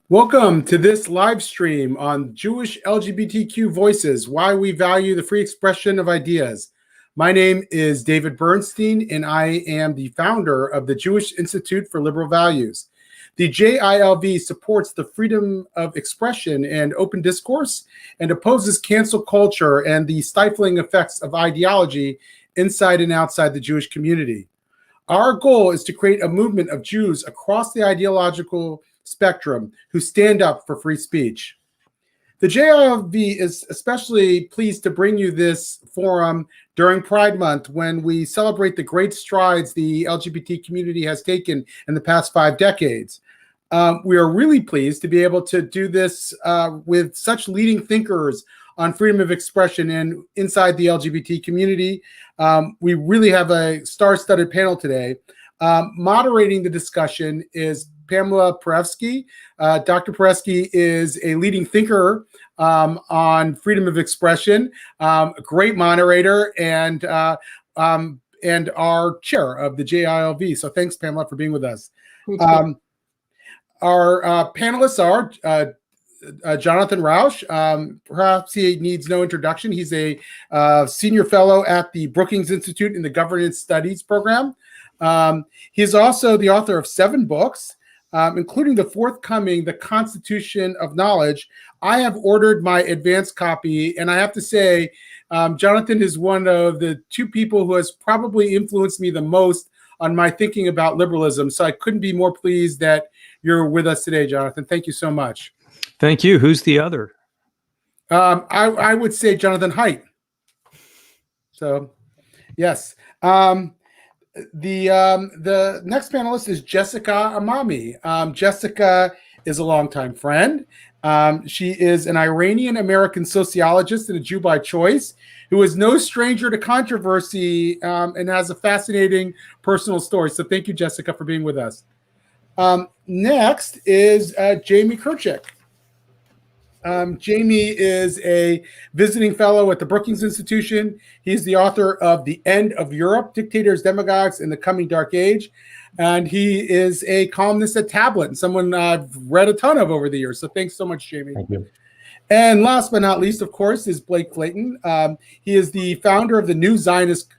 Welcome to this live stream on Jewish LGBTQ Voices, Why We Value the Free Expression of Ideas. My name is David Bernstein, and I am the founder of the Jewish Institute for Liberal Values. The JILV supports the freedom of expression and open discourse and opposes cancel culture and the stifling effects of ideology inside and outside the Jewish community. Our goal is to create a movement of Jews across the ideological spectrum who stand up for free speech. The JILV is especially pleased to bring you this forum during Pride Month, when we celebrate the great strides the LGBT community has taken in the past 5 decades. We are really pleased to be able to do this with such leading thinkers on freedom of expression and inside the LGBT community. We really have a star-studded panel today. Moderating the discussion is Pamela Paresky. Dr. Paresky is a leading thinker on freedom of expression, a great moderator, and our chair of the JILV. So thanks, Pamela, for being with us. Our panelists are Jonathan Rauch. Perhaps he needs no introduction. He's a senior fellow at the Brookings Institute in the Governance Studies program. He is also the author of 7 books, including the forthcoming The Constitution of Knowledge. I have ordered my advanced copy, and I have to say, Jonathan is one of the 2 people who has probably influenced me the most on my thinking about liberalism. So I couldn't be more pleased that you're with us today, Jonathan. Thank you so much. Thank you. Who's the other? I would say Jonathan Haidt. So, yes. The next panelist is Jessica Emami. Jessica is a longtime friend. She is an Iranian-American sociologist and a Jew by choice who is no stranger to controversy and has a fascinating personal story. So thank you, Jessica, for being with us. Next is Jamie Kirchick. Jamie is a visiting fellow at the Brookings Institution. He's the author of The End of Europe, Dictators, Demagogues, and the Coming Dark Age. And he is a columnist at Tablet, and someone I've read a ton of over the years. So thanks so much, Jamie. Thank you. And last but not least, of course, is Blake Flayton. He is the founder of the New Zionist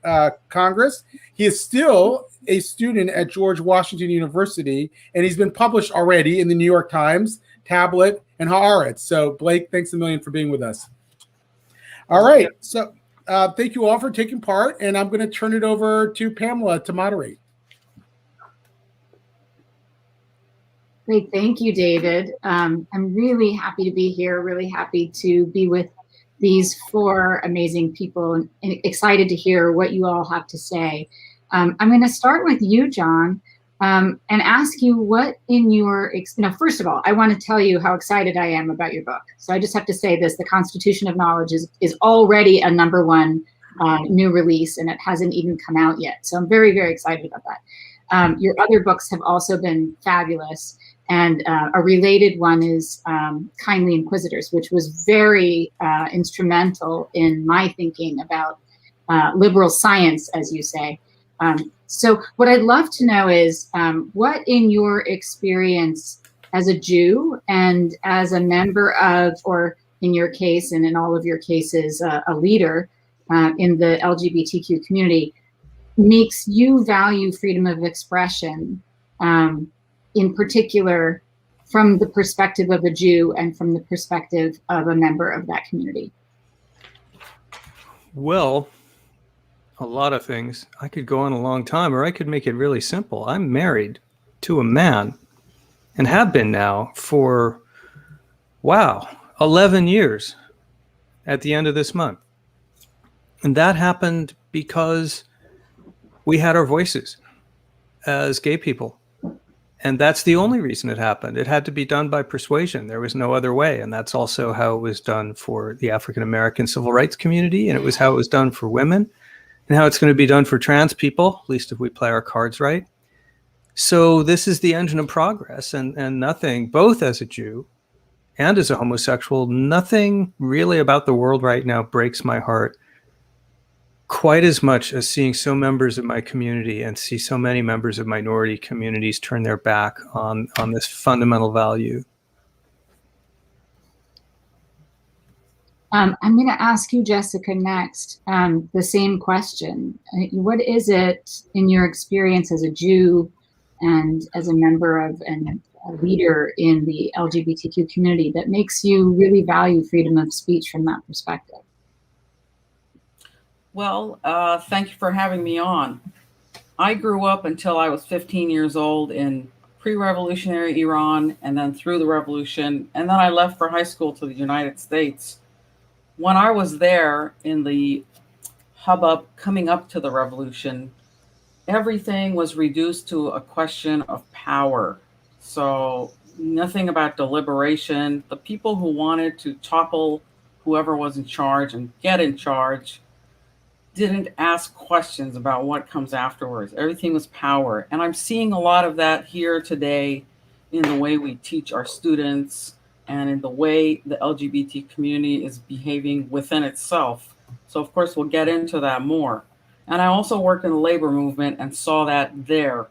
Congress. He is still a student at George Washington University, and he's been published already in the New York Times, Tablet, and Haaretz. So, Blake, thanks a million for being with us. All right. So, thank you all for taking part, and I'm going to turn it over to Pamela to moderate. Great. Thank you, David. I'm really happy to be here, really happy to be with these 4 amazing people, and excited to hear what you all have to say. I'm going to start with you, Jon, and ask you what in your, first of all, I want to tell you how excited I am about your book. So I just have to say this: The Constitution of Knowledge is already a #1 new release, and it hasn't even come out yet. So I'm very, very excited about that. Your other books have also been fabulous. And a related one is Kindly Inquisitors, which was very instrumental in my thinking about liberal science, as you say. So what I'd love to know is what in your experience as a Jew and as a member of, or in your case and in all of your cases, a leader in the LGBTQ community, makes you value freedom of expression, in particular from the perspective of a Jew and from the perspective of a member of that community? Well, a lot of things. I could go on a long time, or I could make it really simple. I'm married to a man and have been now for, 11 years at the end of this month. And that happened because we had our voices as gay people. And that's the only reason it happened. It had to be done by persuasion. There was no other way. And that's also how it was done for the African-American civil rights community. And it was how it was done for women, and how it's going to be done for trans people, at least if we play our cards right. So this is the engine of progress, and nothing, both as a Jew and as a homosexual, nothing really about the world right now breaks my heart quite as much as seeing so members of my community and see so many members of minority communities turn their back on this fundamental value I'm going to ask you, Jessica, next, the same question. What is it in your experience as a Jew and as a member of and a leader in the LGBTQ community that makes you really value freedom of speech from that perspective? Well, thank you for having me on. I grew up until I was 15 years old in pre-revolutionary Iran, and then through the revolution, and then I left for high school to the United States. When I was there in the hubbub coming up to the revolution, everything was reduced to a question of power. So nothing about deliberation. The people who wanted to topple whoever was in charge and get in charge didn't ask questions about what comes afterwards. Everything was power. And I'm seeing a lot of that here today in the way we teach our students and in the way the LGBT community is behaving within itself. So of course, we'll get into that more. And I also worked in the labor movement and saw that there.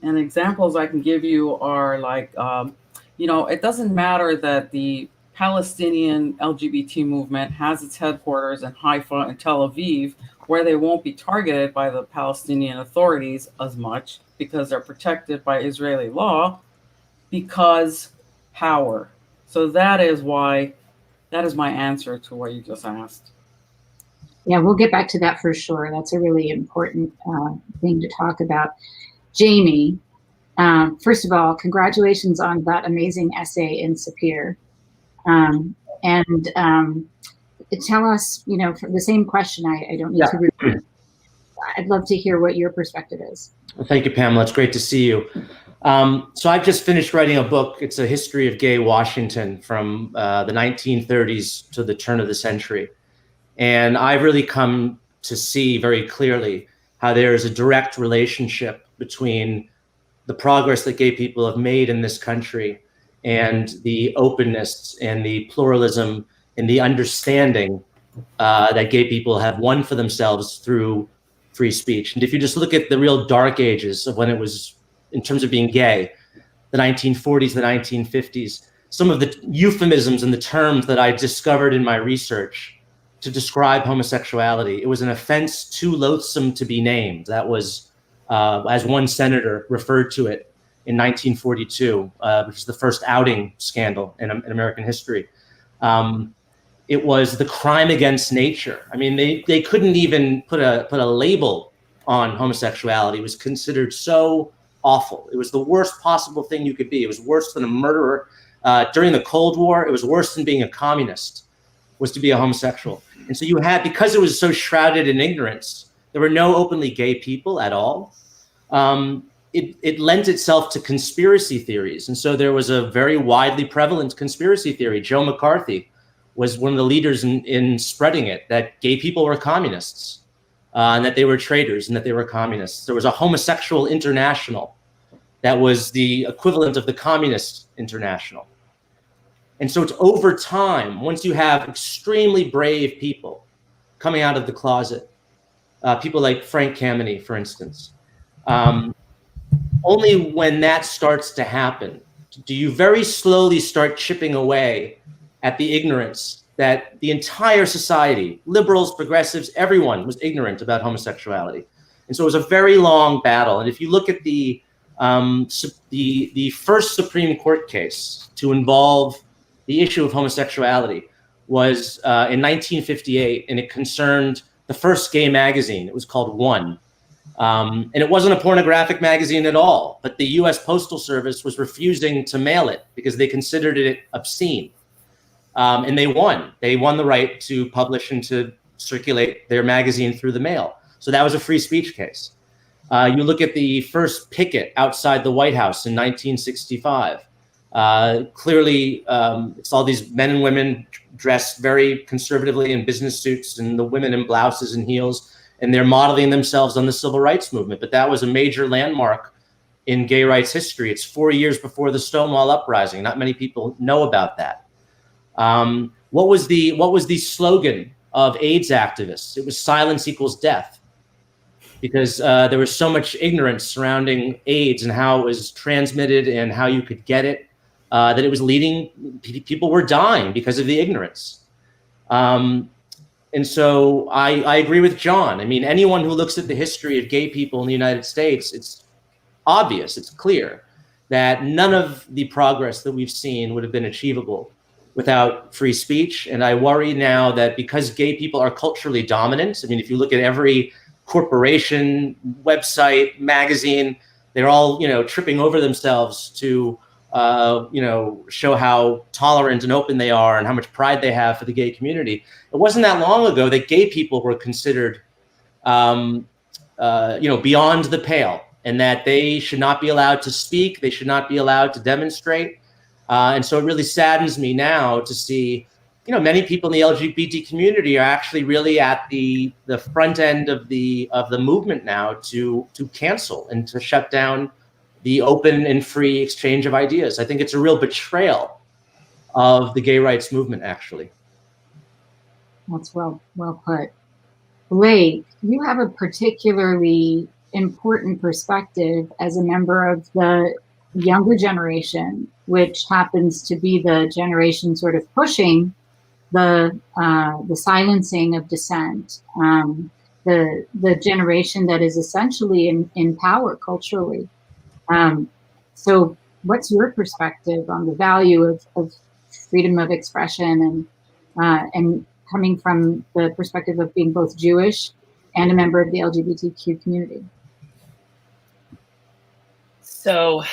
And examples I can give you are like, it doesn't matter that the Palestinian LGBT movement has its headquarters in Haifa and Tel Aviv, where they won't be targeted by the Palestinian authorities as much because they're protected by Israeli law, because power. So that is my answer to what you just asked. Yeah, we'll get back to that for sure. That's a really important thing to talk about. Jamie, first of all, congratulations on that amazing essay in Sapir. Tell us, for the same question, I don't need to repeat. I'd love to hear what your perspective is. Well, thank you, Pamela. It's great to see you. So I've just finished writing a book. It's a history of gay Washington from the 1930s to the turn of the century. And I've really come to see very clearly how there is a direct relationship between the progress that gay people have made in this country and the openness and the pluralism and the understanding that gay people have won for themselves through free speech. And if you just look at the real dark ages of when it was, in terms of being gay, the 1940s, the 1950s, some of the euphemisms and the terms that I discovered in my research to describe homosexuality, it was an offense too loathsome to be named. That was, as one senator referred to it in 1942, which is the first outing scandal in American history. It was the crime against nature. I mean, they couldn't even put a label on homosexuality. It was considered so awful. It was the worst possible thing you could be. It was worse than a murderer. During the Cold War, it was worse than being a communist, was to be a homosexual. And so you had, because it was so shrouded in ignorance, there were no openly gay people at all. It lent itself to conspiracy theories. And so there was a very widely prevalent conspiracy theory. Joe McCarthy was one of the leaders in spreading it, that gay people were communists, and that they were traitors and that they were communists. There was a homosexual international that was the equivalent of the Communist International. And so it's over time, once you have extremely brave people coming out of the closet, people like Frank Kameny, for instance, only when that starts to happen do you very slowly start chipping away at the ignorance that the entire society, liberals, progressives, everyone was ignorant about homosexuality. And so it was a very long battle. And if you look at the first Supreme Court case to involve the issue of homosexuality was in 1958, and it concerned the first gay magazine. It was called One. And it wasn't a pornographic magazine at all, but the US Postal Service was refusing to mail it because they considered it obscene. And they won. They won the right to publish and to circulate their magazine through the mail. So that was a free speech case. You look at the first picket outside the White House in 1965. Clearly, it's all these men and women dressed very conservatively in business suits, and the women in blouses and heels, and they're modeling themselves on the civil rights movement. But that was a major landmark in gay rights history. It's 4 years before the Stonewall Uprising. Not many people know about that. What was the slogan of AIDS activists? It was silence equals death, because there was so much ignorance surrounding AIDS and how it was transmitted and how you could get it, that it was leading, people were dying because of the ignorance. And so I agree with Jon. I mean, anyone who looks at the history of gay people in the United States, it's obvious, it's clear that none of the progress that we've seen would have been achievable without free speech. And I worry now that because gay people are culturally dominant, I mean, if you look at every corporation, website, magazine, they're all, tripping over themselves to, show how tolerant and open they are and how much pride they have for the gay community. It wasn't that long ago that gay people were considered, beyond the pale, and that they should not be allowed to speak, they should not be allowed to demonstrate. And so it really saddens me now to see, many people in the LGBT community are actually really at the front end of the movement now to cancel and to shut down the open and free exchange of ideas. I think it's a real betrayal of the gay rights movement, actually. That's well put. Blake, you have a particularly important perspective as a member of the younger generation, which happens to be the generation sort of pushing the silencing of dissent, the generation that is essentially in power culturally. So what's your perspective on the value of freedom of expression and coming from the perspective of being both Jewish and a member of the LGBTQ community? So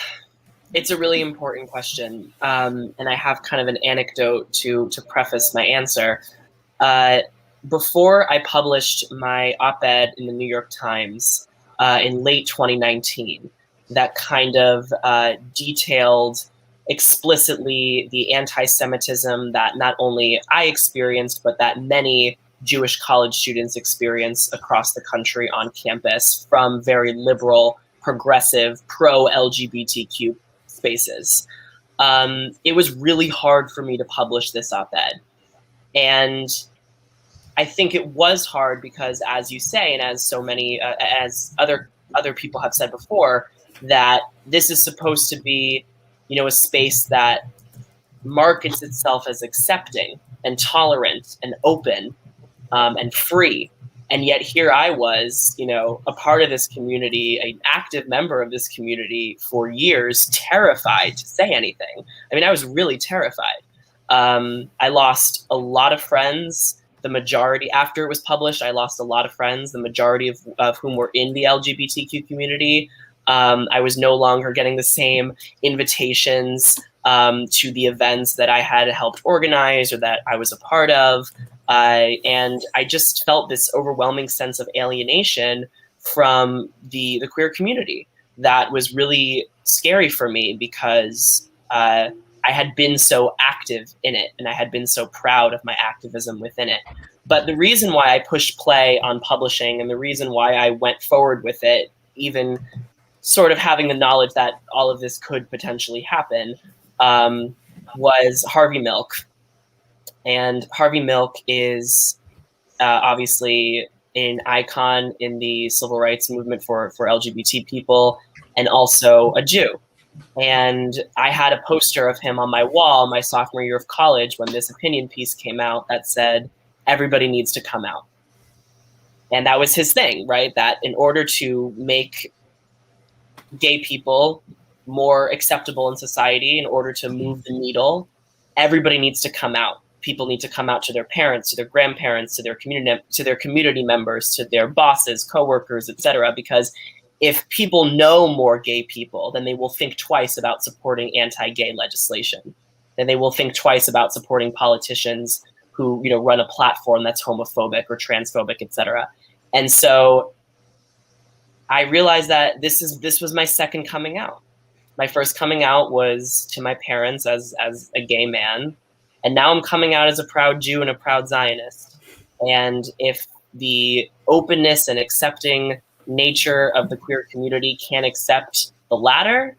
it's a really important question. And I have kind of an anecdote to preface my answer. Before I published my op-ed in the New York Times in late 2019, that kind of detailed explicitly the anti-Semitism that not only I experienced, but that many Jewish college students experience across the country on campus from very liberal, progressive, pro-LGBTQ spaces. It was really hard for me to publish this op-ed. And I think it was hard because, as you say, and as so many, as other people have said before, that this is supposed to be, a space that markets itself as accepting and tolerant and open and free. And yet here I was, a part of this community, an active member of this community for years, terrified to say anything. I mean, I was really terrified. I lost a lot of friends. The majority, after it was published, I lost a lot of friends, the majority of whom were in the LGBTQ community. I was no longer getting the same invitations to the events that I had helped organize or that I was a part of. And I just felt this overwhelming sense of alienation from the queer community that was really scary for me because I had been so active in it and I had been so proud of my activism within it. But the reason why I pushed play on publishing and the reason why I went forward with it, even sort of having the knowledge that all of this could potentially happen, was Harvey Milk. And Harvey Milk is obviously an icon in the civil rights movement for LGBT people and also a Jew. And I had a poster of him on my wall my sophomore year of college when this opinion piece came out that said, everybody needs to come out. And that was his thing, right? That in order to make gay people more acceptable in society, in order to move the needle, everybody needs to come out. People need to come out to their parents, to their grandparents, to their community members, to their bosses, coworkers, etc. Because if people know more gay people, then they will think twice about supporting anti-gay legislation. Then they will think twice about supporting politicians who, run a platform that's homophobic or transphobic, etc. And so I realized that this was my second coming out. My first coming out was to my parents as a gay man. And now I'm coming out as a proud Jew and a proud Zionist. And if the openness and accepting nature of the queer community can't accept the latter,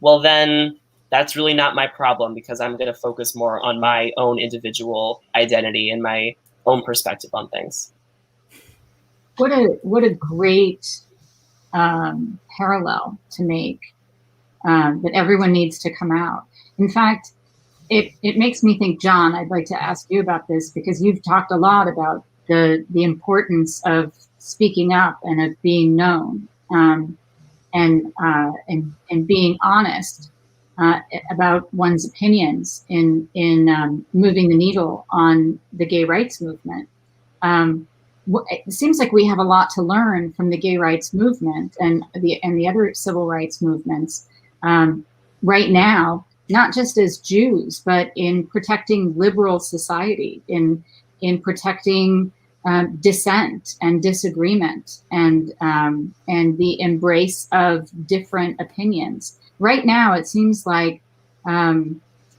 well, then that's really not my problem because I'm going to focus more on my own individual identity and my own perspective on things. What a great parallel to make, that everyone needs to come out. In fact, it makes me think, Jon, I'd like to ask you about this, because you've talked a lot about the importance of speaking up and of being known, and being honest about one's opinions in moving the needle on the gay rights movement. It seems like we have a lot to learn from the gay rights movement and the other civil rights movements right now, not just as Jews, but in protecting liberal society, in protecting dissent and disagreement, and the embrace of different opinions. Right now, it seems like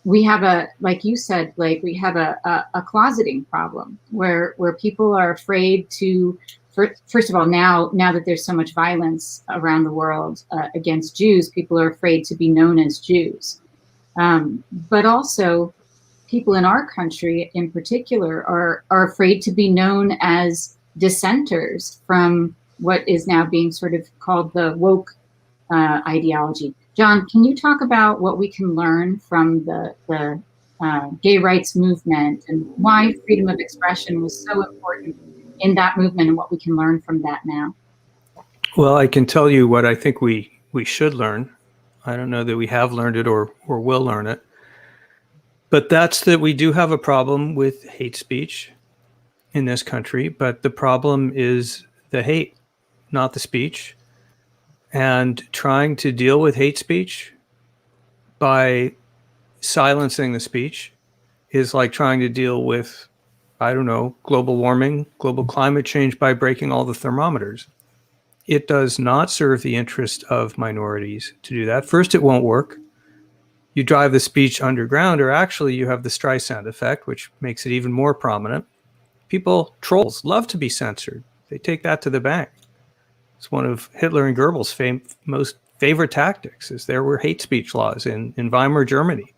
we have like you said, Blake, we have a closeting problem where people are afraid to, first of all, now that there's so much violence around the world against Jews, people are afraid to be known as Jews. But also, people in our country in particular are afraid to be known as dissenters from what is now being sort of called the woke ideology. Jon, can you talk about what we can learn from the gay rights movement and why freedom of expression was so important in that movement and what we can learn from that now? Well, I can tell you what I think we should learn. I don't know that we have learned it or will learn it. But that's that we do have a problem with hate speech in this country, but the problem is the hate, not the speech. And trying to deal with hate speech by silencing the speech is like trying to deal with, I don't know, global warming, global climate change by breaking all the thermometers. It does not serve the interest of minorities to do that. First, it won't work. You drive the speech underground, or actually you have the Streisand effect, which makes it even more prominent. Trolls love to be censored. They take that to the bank. It's one of Hitler and Goebbels' most favorite tactics, is there were hate speech laws in Weimar Germany.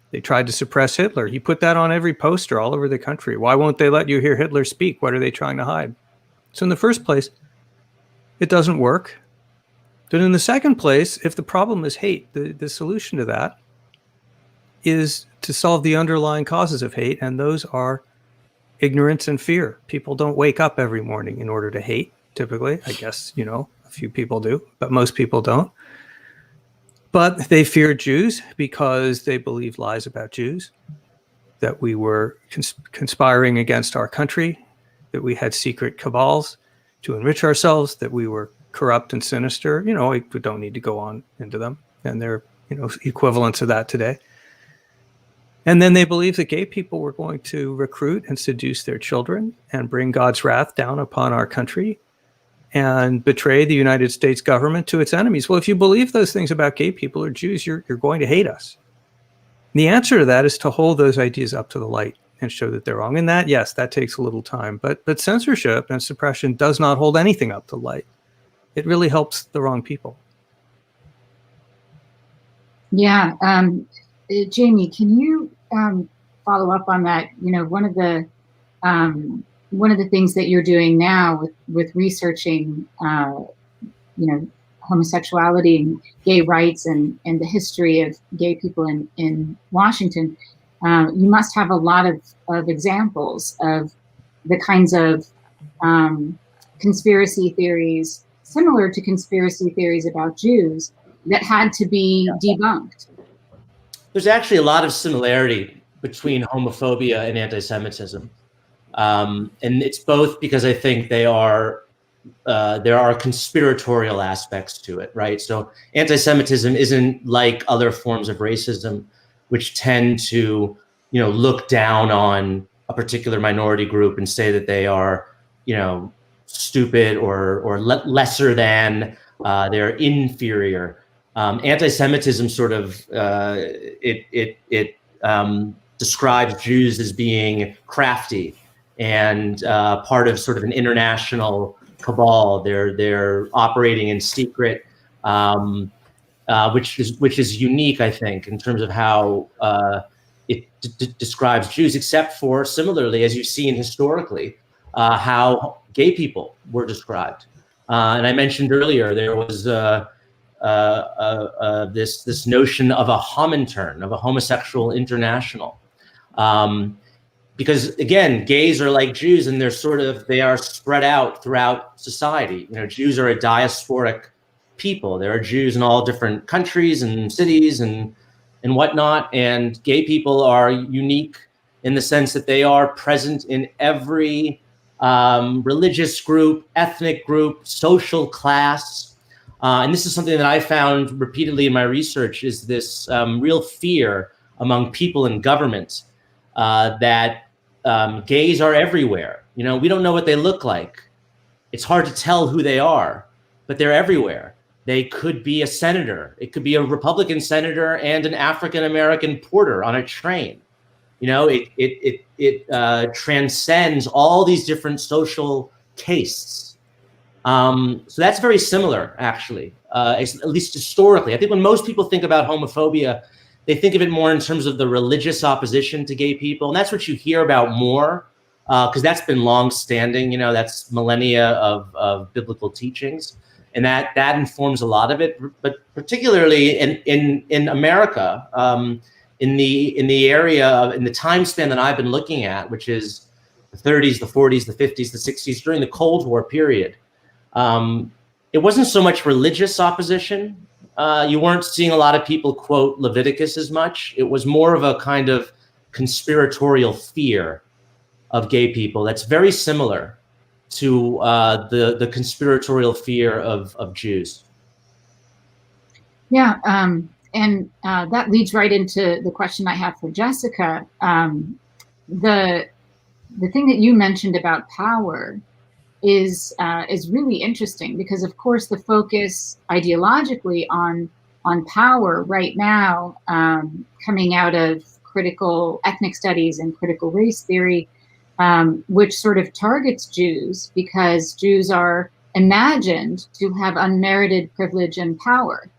They tried to suppress Hitler. He put that on every poster all over the country. Why won't they let you hear Hitler speak? What are they trying to hide? So in the first place, it doesn't work. But in the second place, if the problem is hate, the solution to that is to solve the underlying causes of hate, and those are ignorance and fear. People don't wake up every morning in order to hate, typically. I guess, a few people do, but most people don't. But they fear Jews because they believe lies about Jews, that we were conspiring against our country, that we had secret cabals to enrich ourselves, that we were corrupt and sinister. We don't need to go on into them, and they're equivalents of that today. And then they believe that gay people were going to recruit and seduce their children and bring God's wrath down upon our country and betray the United States government to its enemies. Well, if you believe those things about gay people or Jews, you're going to hate us. And the answer to that is to hold those ideas up to the light and show that they're wrong. And that, yes, that takes a little time. But censorship and suppression does not hold anything up to light. It really helps the wrong people. Yeah. Jamie, can you follow up on that? One of the things that you're doing now with researching, homosexuality and gay rights and the history of gay people in Washington, you must have a lot of examples of the kinds of conspiracy theories, similar to conspiracy theories about Jews, that had to be debunked. There's actually a lot of similarity between homophobia and anti-Semitism. And it's both because I think there are conspiratorial aspects to it, right? So anti-Semitism isn't like other forms of racism, which tend to, look down on a particular minority group and say that they are, stupid or lesser than, they're inferior. Anti-Semitism sort of describes Jews as being crafty and part of sort of an international cabal. They're operating in secret, which is unique, I think, in terms of how it describes Jews, except for similarly, as you've seen historically, how gay people were described. And I mentioned earlier there was this notion of a Homintern, of a homosexual international. Because again, gays are like Jews, and they are spread out throughout society. Jews are a diasporic people. There are Jews in all different countries and cities and whatnot. And gay people are unique in the sense that they are present in every religious group, ethnic group, social class. And this is something that I found repeatedly in my research, is this real fear among people in government that gays are everywhere. We don't know what they look like. It's hard to tell who they are, but they're everywhere. They could be a senator. It could be a Republican senator and an African-American porter on a train. It transcends all these different social tastes. So that's very similar, actually, at least historically. I think when most people think about homophobia, they think of it more in terms of the religious opposition to gay people. And that's what you hear about more, because that's been long-standing. That's millennia of biblical teachings. And that informs a lot of it. But particularly in America, in the area, in the time span that I've been looking at, which is the 30s, the 40s, the 50s, the 60s, during the Cold War period, it wasn't so much religious opposition. You weren't seeing a lot of people quote Leviticus as much. It was more of a kind of conspiratorial fear of gay people that's very similar to the conspiratorial fear of Jews. Yeah, and that leads right into the question I have for Jessica. The thing that you mentioned about power is really interesting, because of course the focus ideologically on power right now, coming out of critical ethnic studies and critical race theory, which sort of targets Jews because Jews are imagined to have unmerited privilege and power.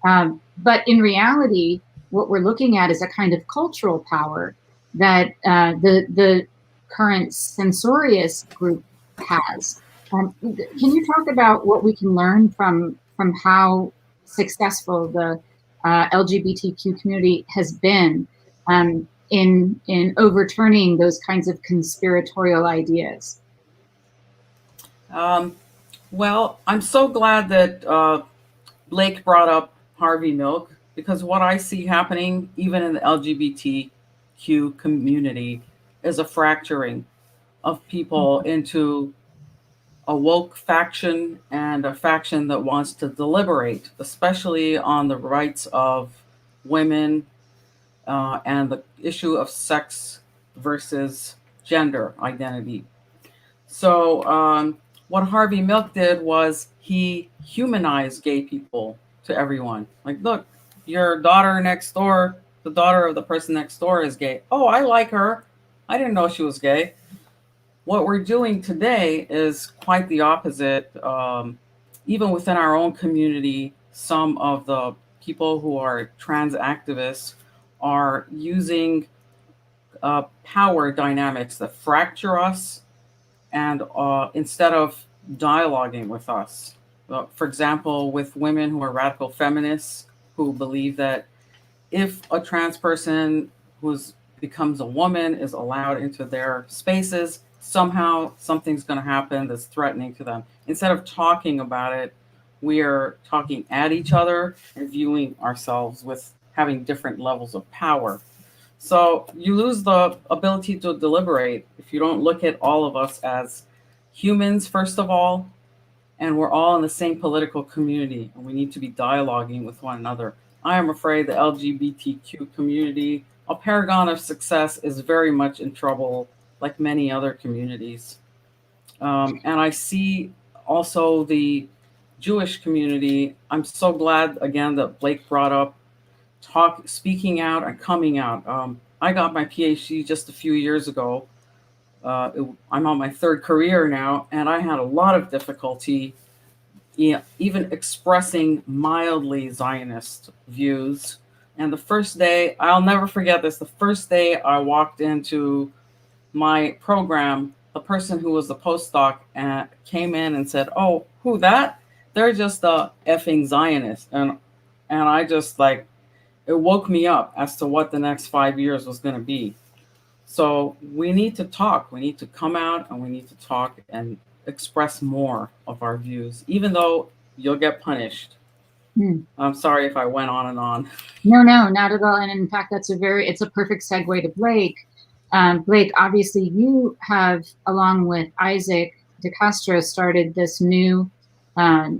But in reality, what we're looking at is a kind of cultural power that the current censorious group has. Can you talk about what we can learn from how successful the LGBTQ community has been in overturning those kinds of conspiratorial ideas? Well, I'm so glad that Blake brought up Harvey Milk, because what I see happening even in the LGBTQ community is a fracturing of people into a woke faction and a faction that wants to deliberate, especially on the rights of women and the issue of sex versus gender identity. So what Harvey Milk did was he humanized gay people to everyone. Like, look, your daughter next door, the daughter of the person next door is gay. Oh, I like her. I didn't know she was gay. What we're doing today is quite the opposite. Even within our own community, some of the people who are trans activists are using power dynamics that fracture us, and instead of dialoguing with us. For example, with women who are radical feminists who believe that if a trans person who becomes a woman is allowed into their spaces, somehow something's going to happen that's threatening to them. Instead of talking about it, we are talking at each other and viewing ourselves with having different levels of power. So you lose the ability to deliberate if you don't look at all of us as humans, first of all, and we're all in the same political community, and we need to be dialoguing with one another. I am afraid the LGBTQ community, a paragon of success, is very much in trouble, like many other communities. And I see also the Jewish community. I'm so glad, again, that Blake brought up speaking out and coming out. I got my Ph.D. just a few years ago. I'm on my third career now, and I had a lot of difficulty even expressing mildly Zionist views. And the first day, I'll never forget this, the first day I walked into my program, the person who was the postdoc came in and said, "Oh, who that?" they're just a effing Zionist. And I just like, it woke me up as to what the next 5 years was going to be. So we need to talk. We need to come out and we need to talk and express more of our views, even though you'll get punished. I'm sorry if I went on and on. No, not at all. And in fact, it's a perfect segue to Blake. Blake, obviously you have, along with Isaac de Castro, started this new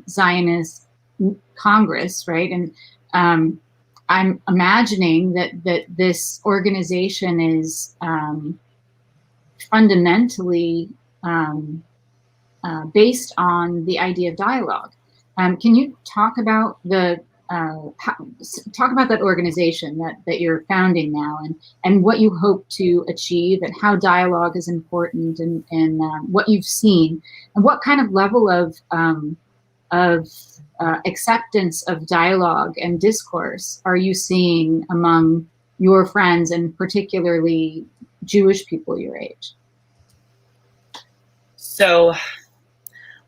Zionist Congress, right? And I'm imagining that this organization is fundamentally based on the idea of dialogue. Can you talk about talk about that organization that you're founding now, and what you hope to achieve, and how dialogue is important, and what you've seen, and what kind of level of acceptance of dialogue and discourse are you seeing among your friends, and particularly Jewish people your age? So,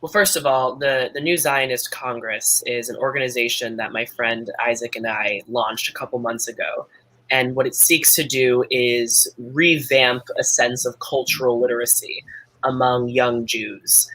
well, first of all, the New Zionist Congress is an organization that my friend Isaac and I launched a couple months ago. And what it seeks to do is revamp a sense of cultural literacy among young Jews.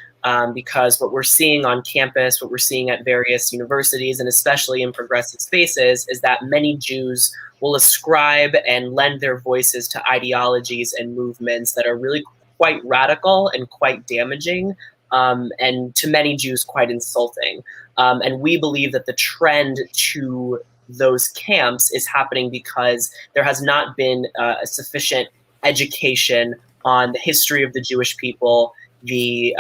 Because what we're seeing on campus, what we're seeing at various universities, and especially in progressive spaces, is that many Jews will ascribe and lend their voices to ideologies and movements that are really quite radical and quite damaging, and to many Jews quite insulting. And we believe that the trend to those camps is happening because there has not been a sufficient education on the history of the Jewish people, the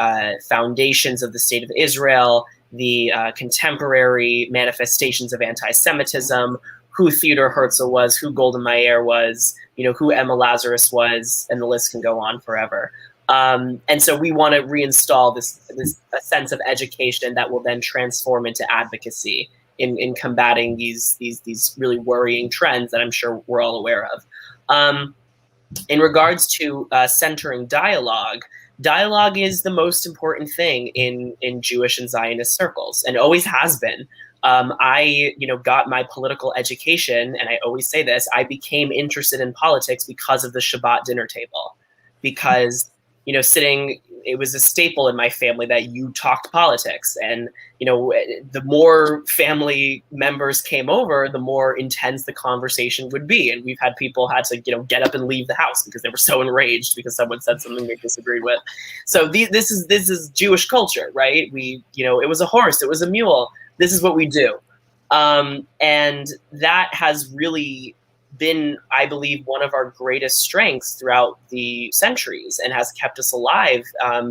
foundations of the state of Israel, the contemporary manifestations of anti-Semitism, who Theodore Herzl was, who Golda Meir was, who Emma Lazarus was, and the list can go on forever. And so we want to reinstall this a sense of education that will then transform into advocacy in combating these really worrying trends that I'm sure we're all aware of. In regards to centering dialogue is the most important thing in Jewish and Zionist circles, and always has been. I got my political education, and I always say this, I became interested in politics because of the Shabbat dinner table, because it was a staple in my family that you talked politics. And, the more family members came over, the more intense the conversation would be. And we've had people had to, get up and leave the house because they were so enraged because someone said something they disagreed with. So this is Jewish culture, right? It was a horse, it was a mule. This is what we do. And that has really been, I believe, one of our greatest strengths throughout the centuries, and has kept us alive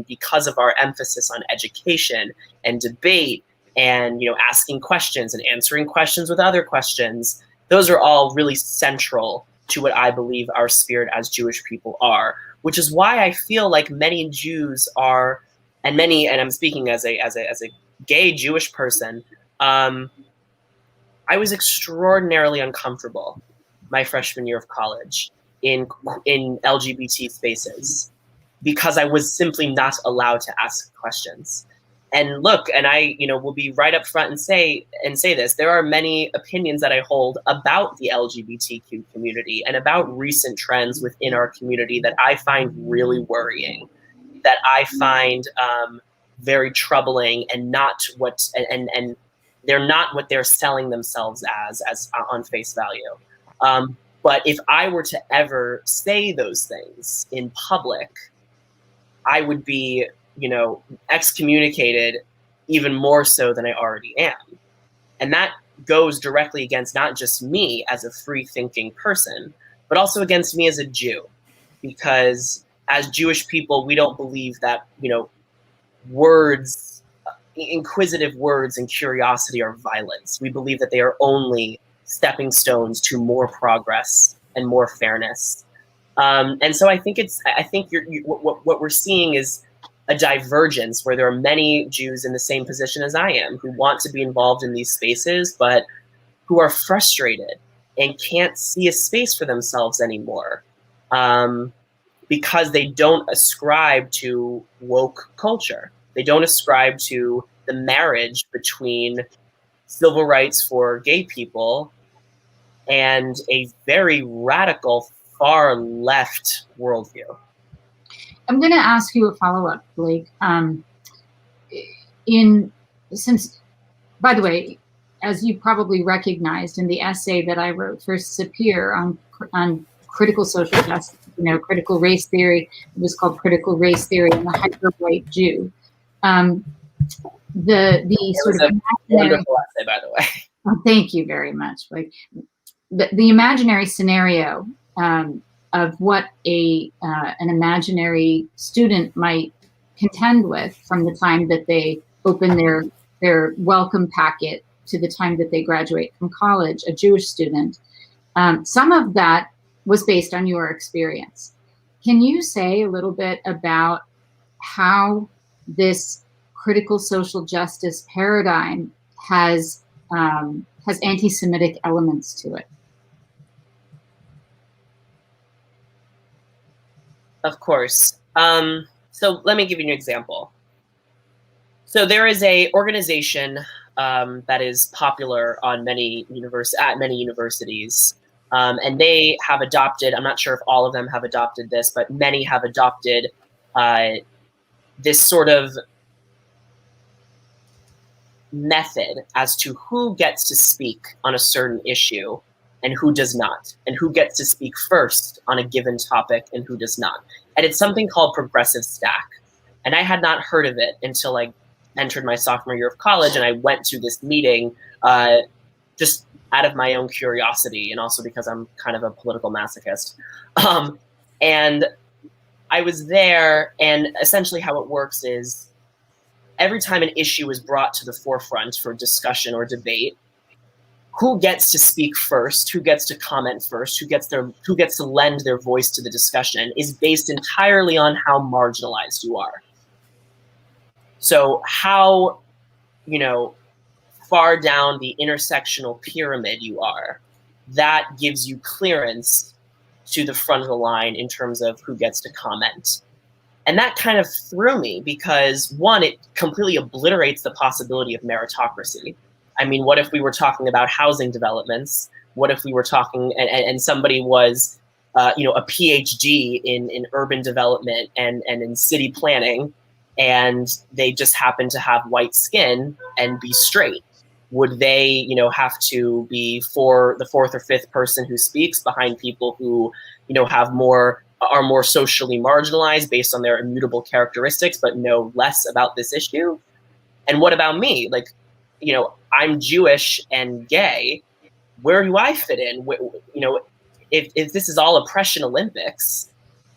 because of our emphasis on education and debate, and asking questions and answering questions with other questions. Those are all really central to what I believe our spirit as Jewish people are, which is why I feel like many Jews are, and I'm speaking as a gay Jewish person, I was extraordinarily uncomfortable my freshman year of college in LGBT spaces, because I was simply not allowed to ask questions. And look, and I will be right up front and say this, there are many opinions that I hold about the LGBTQ community and about recent trends within our community that I find really worrying, that I find very troubling, and not what and they're not what they're selling themselves as on face value. But if I were to ever say those things in public, I would be, excommunicated even more so than I already am. And that goes directly against not just me as a free-thinking person, but also against me as a Jew. Because as Jewish people, we don't believe that, words, inquisitive words and curiosity are violence. We believe that they are only stepping stones to more progress and more fairness. And so I think what we're seeing is a divergence where there are many Jews in the same position as I am, who want to be involved in these spaces, but who are frustrated and can't see a space for themselves anymore, because they don't ascribe to woke culture. They don't ascribe to the marriage between civil rights for gay people and a very radical, far left worldview. I'm going to ask you a follow-up, Blake. By the way, as you probably recognized in the essay that I wrote for Sapir on critical social justice, critical race theory, it was called Critical Race Theory and the Hyper-White Jew. The sort of wonderful essay, by the way. Oh, thank you very much, Blake. The imaginary scenario of what an imaginary student might contend with from the time that they open their welcome packet to the time that they graduate from college, a Jewish student. Some of that was based on your experience. Can you say a little bit about how this critical social justice paradigm has anti-Semitic elements to it? Of course. So let me give you an example. So there is a organization that is popular on many universities, and they have adopted, I'm not sure if all of them have adopted this, but many have adopted this sort of method as to who gets to speak on a certain issue and who does not, and who gets to speak first on a given topic and who does not. And it's something called progressive stack. And I had not heard of it until I entered my sophomore year of college, and I went to this meeting just out of my own curiosity, and also because I'm kind of a political masochist. And I was there, and essentially how it works is every time an issue is brought to the forefront for discussion or debate, who gets to speak first, who gets to comment first, who gets to lend their voice to the discussion is based entirely on how marginalized you are. So how, far down the intersectional pyramid you are, that gives you clearance to the front of the line in terms of who gets to comment. And that kind of threw me because, one, it completely obliterates the possibility of meritocracy. I mean, what if we were talking about housing developments? What if we were talking and somebody was, a Ph.D. in urban development and in city planning, and they just happen to have white skin and be straight? Would they, have to be for the fourth or fifth person who speaks behind people who, are more socially marginalized based on their immutable characteristics, but know less about this issue? And what about me? Like, I'm Jewish and gay. Where do I fit in? If this is all oppression Olympics,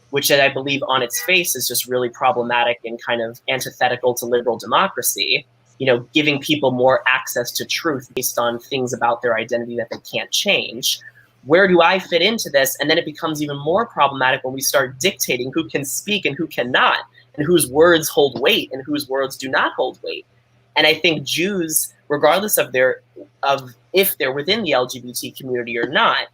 which I believe on its face is just really problematic and kind of antithetical to liberal democracy, giving people more access to truth based on things about their identity that they can't change. Where do I fit into this? And then it becomes even more problematic when we start dictating who can speak and who cannot, and whose words hold weight and whose words do not hold weight. And I think Jews, regardless of if they're within the LGBT community or not,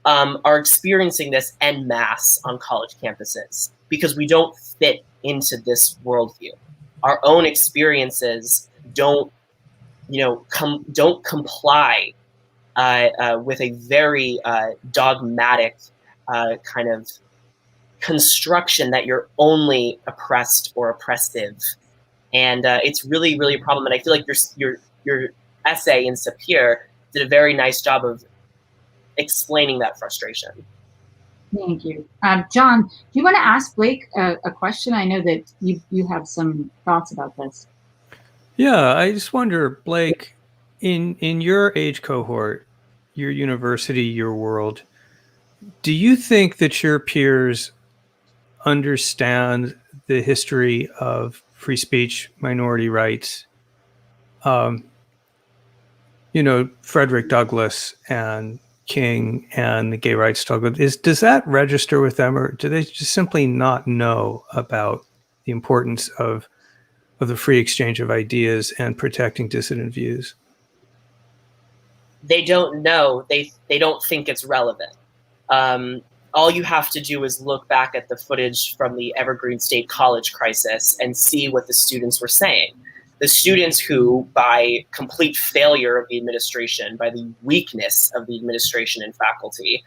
are experiencing this en masse on college campuses because we don't fit into this worldview. Our own experiences don't comply with a very dogmatic kind of construction that you're only oppressed or oppressive. And it's really, really a problem. And I feel like your essay in Sapir did a very nice job of explaining that frustration. Thank you. Jon, do you want to ask Blake a question? I know that you have some thoughts about this. Yeah, I just wonder, Blake, in your age cohort, your university, your world, do you think that your peers understand the history of free speech, minority rights? Frederick Douglass and King and the gay rights struggle. Does that register with them, or do they just simply not know about the importance of the free exchange of ideas and protecting dissident views? They don't know. They don't think it's relevant. All you have to do is look back at the footage from the Evergreen State College crisis and see what the students were saying. the students who, by complete failure of the administration, by the weakness of the administration and faculty,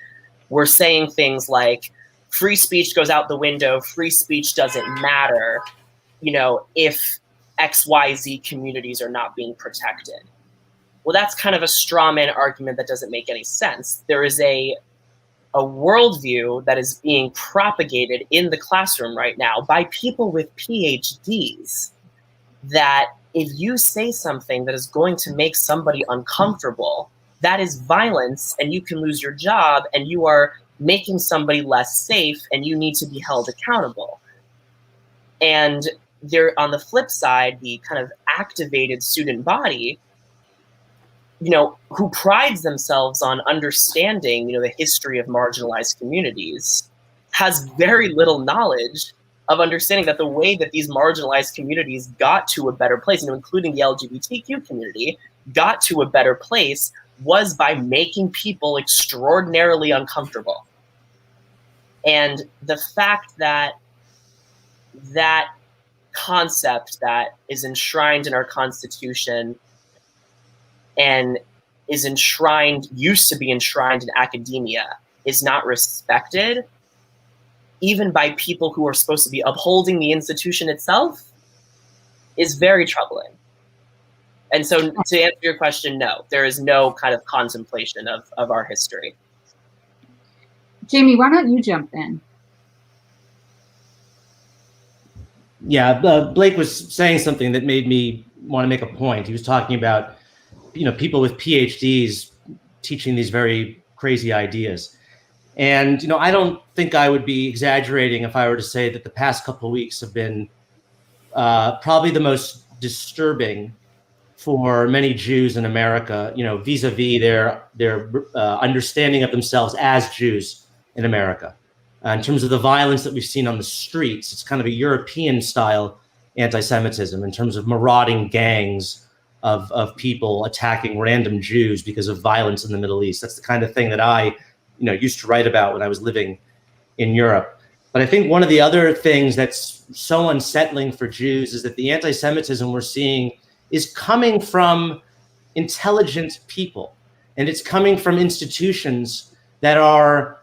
were saying things like, free speech goes out the window, free speech doesn't matter, if XYZ communities are not being protected. Well, that's kind of a straw man argument that doesn't make any sense. There is a worldview that is being propagated in the classroom right now by people with PhDs that if you say something that is going to make somebody uncomfortable, that is violence and you can lose your job and you are making somebody less safe and you need to be held accountable. And there, on the flip side, the kind of activated student body, who prides themselves on understanding, the history of marginalized communities, has very little knowledge of understanding that the way that these marginalized communities got to a better place, including the LGBTQ community, got to a better place was by making people extraordinarily uncomfortable. And the fact that that concept that is enshrined in our Constitution and used to be enshrined in academia, is not respected, even by people who are supposed to be upholding the institution itself, is very troubling. And so to answer your question, no, there is no kind of contemplation of our history. Jamie, why don't you jump in? Yeah, Blake was saying something that made me want to make a point. He was talking about, people with PhDs teaching these very crazy ideas. And, I don't think I would be exaggerating if I were to say that the past couple of weeks have been probably the most disturbing for many Jews in America, vis-a-vis their understanding of themselves as Jews in America. In terms of the violence that we've seen on the streets, it's kind of a European-style anti-Semitism in terms of marauding gangs of people attacking random Jews because of violence in the Middle East. That's the kind of thing that I, used to write about when I was living in Europe. But I think one of the other things that's so unsettling for Jews is that the anti-Semitism we're seeing is coming from intelligent people, and it's coming from institutions that are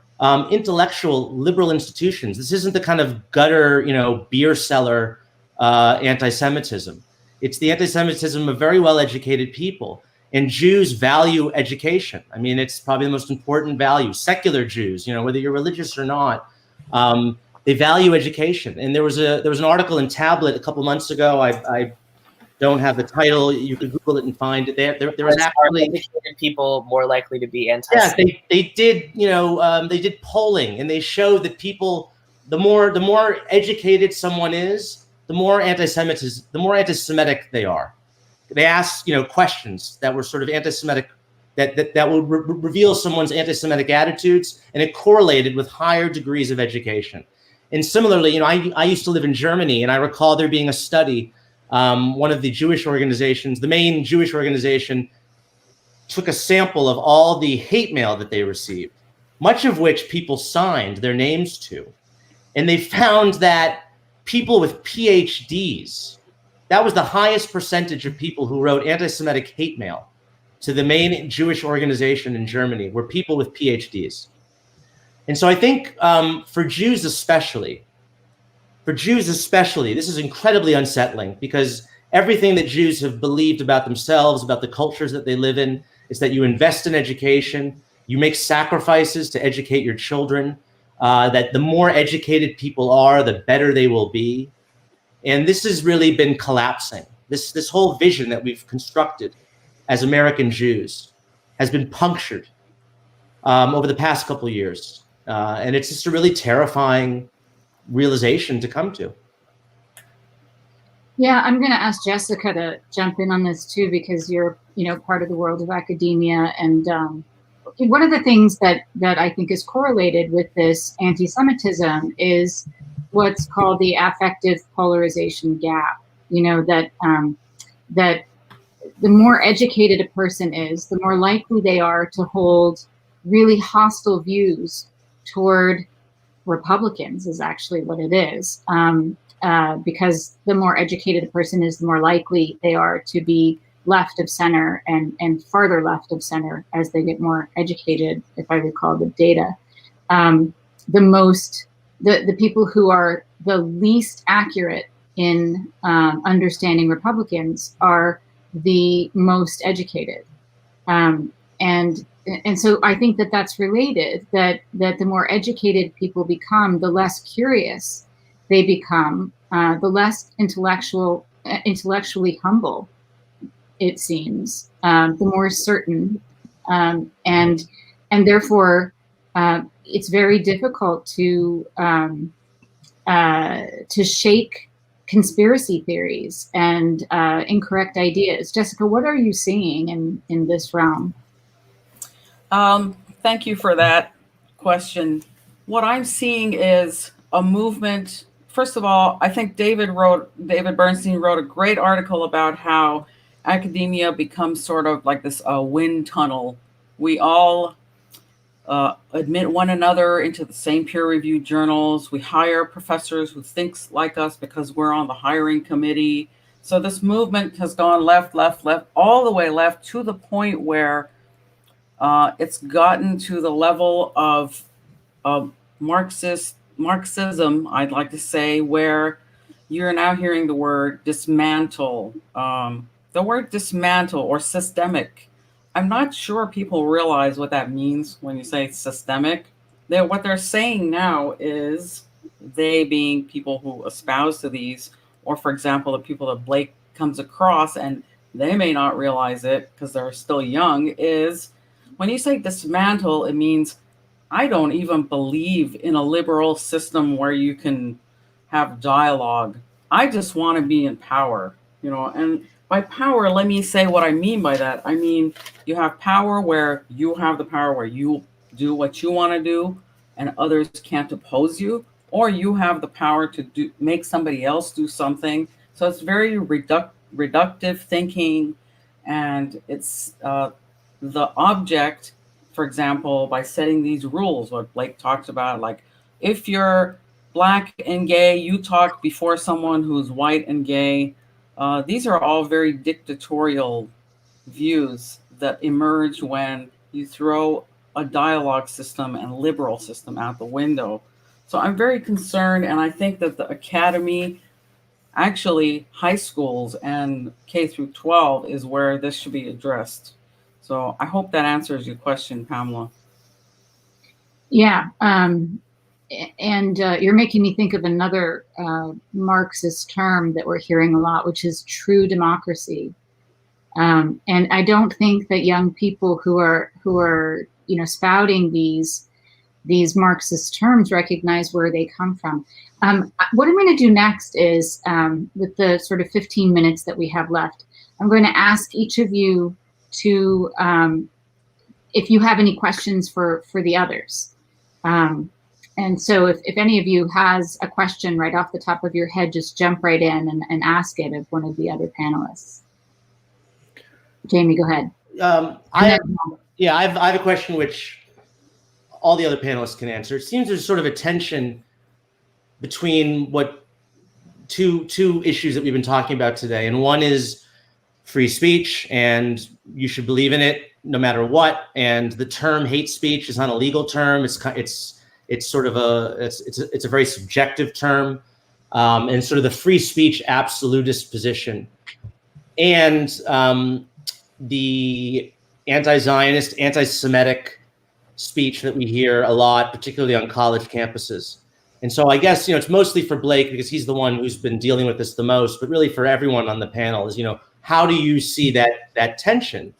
intellectual liberal institutions. This isn't the kind of gutter, beer cellar anti-Semitism. It's the anti-Semitism of very well-educated people. And Jews value education. I mean, it's probably the most important value. Secular Jews, whether you're religious or not, they value education. And there was an article in Tablet a couple months ago. I don't have the title. You could Google it and find it. There was actually educated people more likely to be anti-Semitic. Yeah, they did. They did polling, and they showed that people, the more educated someone is, the more anti-Semitic they are. They asked, questions that were sort of anti-Semitic, that would reveal someone's anti-Semitic attitudes, and it correlated with higher degrees of education. And similarly, I used to live in Germany, and I recall there being a study. One of the Jewish organizations, the main Jewish organization, took a sample of all the hate mail that they received, much of which people signed their names to. And they found that people with PhDs, that was the highest percentage of people who wrote anti-Semitic hate mail to the main Jewish organization in Germany were people with PhDs. And so I think for Jews especially, this is incredibly unsettling, because everything that Jews have believed about themselves, about the cultures that they live in, is that you invest in education, you make sacrifices to educate your children, that the more educated people are, the better they will be. And this has really been collapsing. This whole vision that we've constructed as American Jews has been punctured over the past couple of years. And it's just a really terrifying realization to come to. Yeah, I'm going to ask Jessica to jump in on this too, because you're, part of the world of academia. And one of the things that I think is correlated with this anti-Semitism is what's called the affective polarization gap. That the more educated a person is, the more likely they are to hold really hostile views toward Republicans, is actually what it is. because the more educated a person is, the more likely they are to be left of center and farther left of center as they get more educated, if I recall the data. The people who are the least accurate in understanding Republicans are the most educated. And so I think that that's related, that the more educated people become, the less curious they become, the less intellectually humble it seems, the more certain, and therefore it's very difficult to shake conspiracy theories and incorrect ideas. Jessica, what are you seeing in this realm? Thank you for that question. What I'm seeing is a movement. First of all, I think David Bernstein wrote a great article about how academia becomes sort of like this wind tunnel. We all admit one another into the same peer-reviewed journals. We hire professors who think like us because we're on the hiring committee. So this movement has gone left, all the way left, to the point where it's gotten to the level of Marxism, I'd like to say, where you're now hearing the word dismantle, the word dismantle or systemic. I'm not sure people realize what that means when you say systemic. What they're saying now is, they being people who espouse to these, or for example, the people that Blake comes across, and they may not realize it because they're still young, is when you say dismantle, it means I don't even believe in a liberal system where you can have dialogue. I just want to be in power, and by power, let me say what I mean by that. I mean, you have power where you have the power where you do what you want to do and others can't oppose you, or you have the power to make somebody else do something. So it's very reductive thinking, and it's the object, for example, by setting these rules, what Blake talks about, like if you're Black and gay, you talk before someone who's white and gay. These are all very dictatorial views that emerge when you throw a dialogue system and liberal system out the window. So I'm very concerned, and I think that the academy, actually high schools and K through 12, is where this should be addressed. So I hope that answers your question, Pamela. Yeah, and you're making me think of another Marxist term that we're hearing a lot, which is true democracy. And I don't think that young people who are spouting these Marxist terms recognize where they come from. What I'm going to do next is, with the sort of 15 minutes that we have left, I'm going to ask each of you to, if you have any questions for the others. And so if any of you has a question right off the top of your head, just jump right in and ask it of one of the other panelists. Jamie, go ahead. I have a question which all the other panelists can answer. It seems there's sort of a tension between two issues that we've been talking about today. And one is free speech, and you should believe in it no matter what. And the term hate speech is not a legal term. It's sort of a very subjective term, and sort of the free speech absolutist position, and the anti-Zionist, anti-Semitic speech that we hear a lot, particularly on college campuses. And so I guess, it's mostly for Blake because he's the one who's been dealing with this the most, but really for everyone on the panel is, how do you see that tension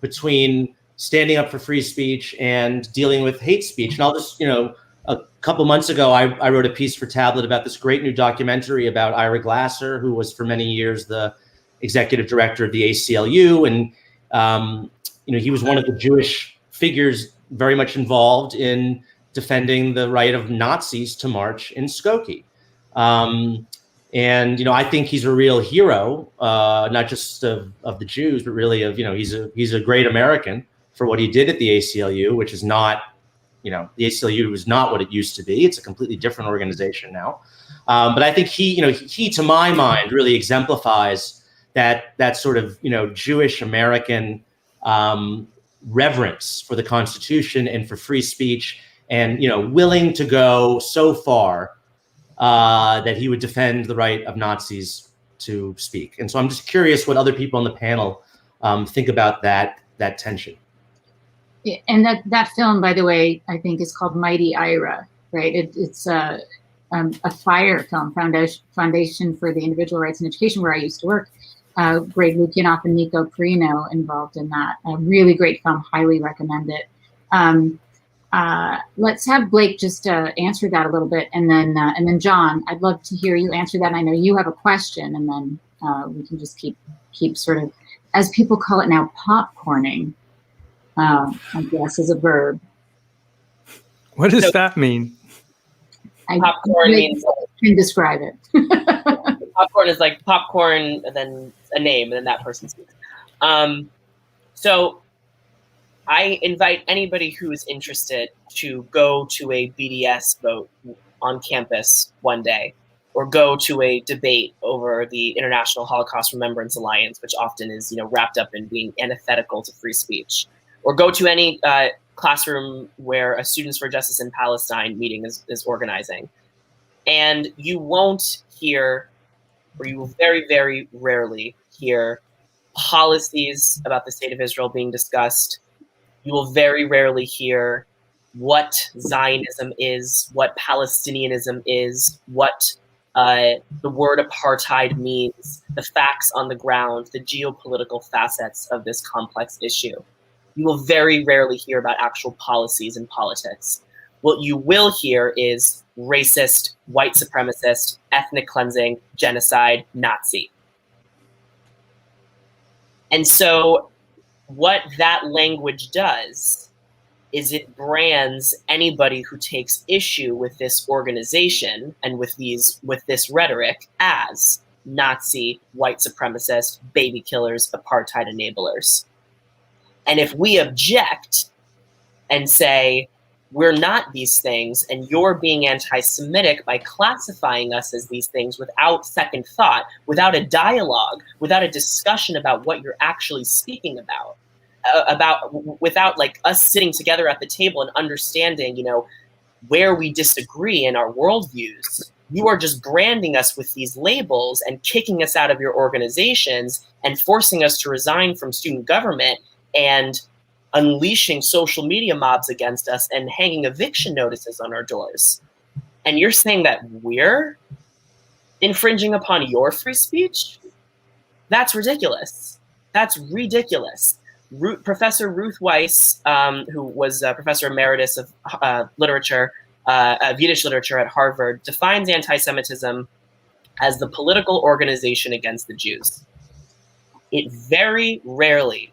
between standing up for free speech and dealing with hate speech? And I'll just, a couple months ago, I wrote a piece for Tablet about this great new documentary about Ira Glasser, who was for many years the executive director of the ACLU. And, he was one of the Jewish figures very much involved in defending the right of Nazis to march in Skokie. And, I think he's a real hero, not just of the Jews, but really of, he's a great American for what he did at the ACLU, which is not the ACLU is not what it used to be. It's a completely different organization now. But I think he, to my mind, really exemplifies that sort of, Jewish American reverence for the Constitution and for free speech, and, willing to go so far that he would defend the right of Nazis to speak. And so I'm just curious what other people on the panel think about that tension. Yeah, and that film, by the way, I think is called Mighty Ira, right? It's a FIRE film, Foundation for the Individual Rights in Education, where I used to work. Greg Lukianoff and Nico Perino involved in that. A really great film, highly recommend it. Let's have Blake just answer that a little bit, and then Jon, I'd love to hear you answer that. I know you have a question, and then we can just keep sort of, as people call it now, popcorning. I guess is a verb. What does that mean? Popcorn means, can describe it. popcorn is like popcorn, and then a name, and then that person speaks. So I invite anybody who is interested to go to a BDS vote on campus one day, or go to a debate over the International Holocaust Remembrance Alliance, which often is, wrapped up in being antithetical to free speech, or go to any classroom where a Students for Justice in Palestine meeting is organizing. And you won't hear, or you will very, very rarely hear, policies about the state of Israel being discussed. You will very rarely hear what Zionism is, what Palestinianism is, what the word apartheid means, the facts on the ground, the geopolitical facets of this complex issue. You will very rarely hear about actual policies and politics. What you will hear is racist, white supremacist, ethnic cleansing, genocide, Nazi. And so what that language does is it brands anybody who takes issue with this organization and with this rhetoric as Nazi, white supremacist, baby killers, apartheid enablers. And if we object and say, we're not these things, and you're being anti-Semitic by classifying us as these things without second thought, without a dialogue, without a discussion about what you're actually speaking about, without like us sitting together at the table and understanding, where we disagree in our worldviews, you are just branding us with these labels and kicking us out of your organizations and forcing us to resign from student government and unleashing social media mobs against us and hanging eviction notices on our doors. And you're saying that we're infringing upon your free speech? That's ridiculous. That's ridiculous. Professor Ruth Weiss, who was Professor Emeritus of literature, of Yiddish literature at Harvard, defines anti-Semitism as the political organization against the Jews. It very rarely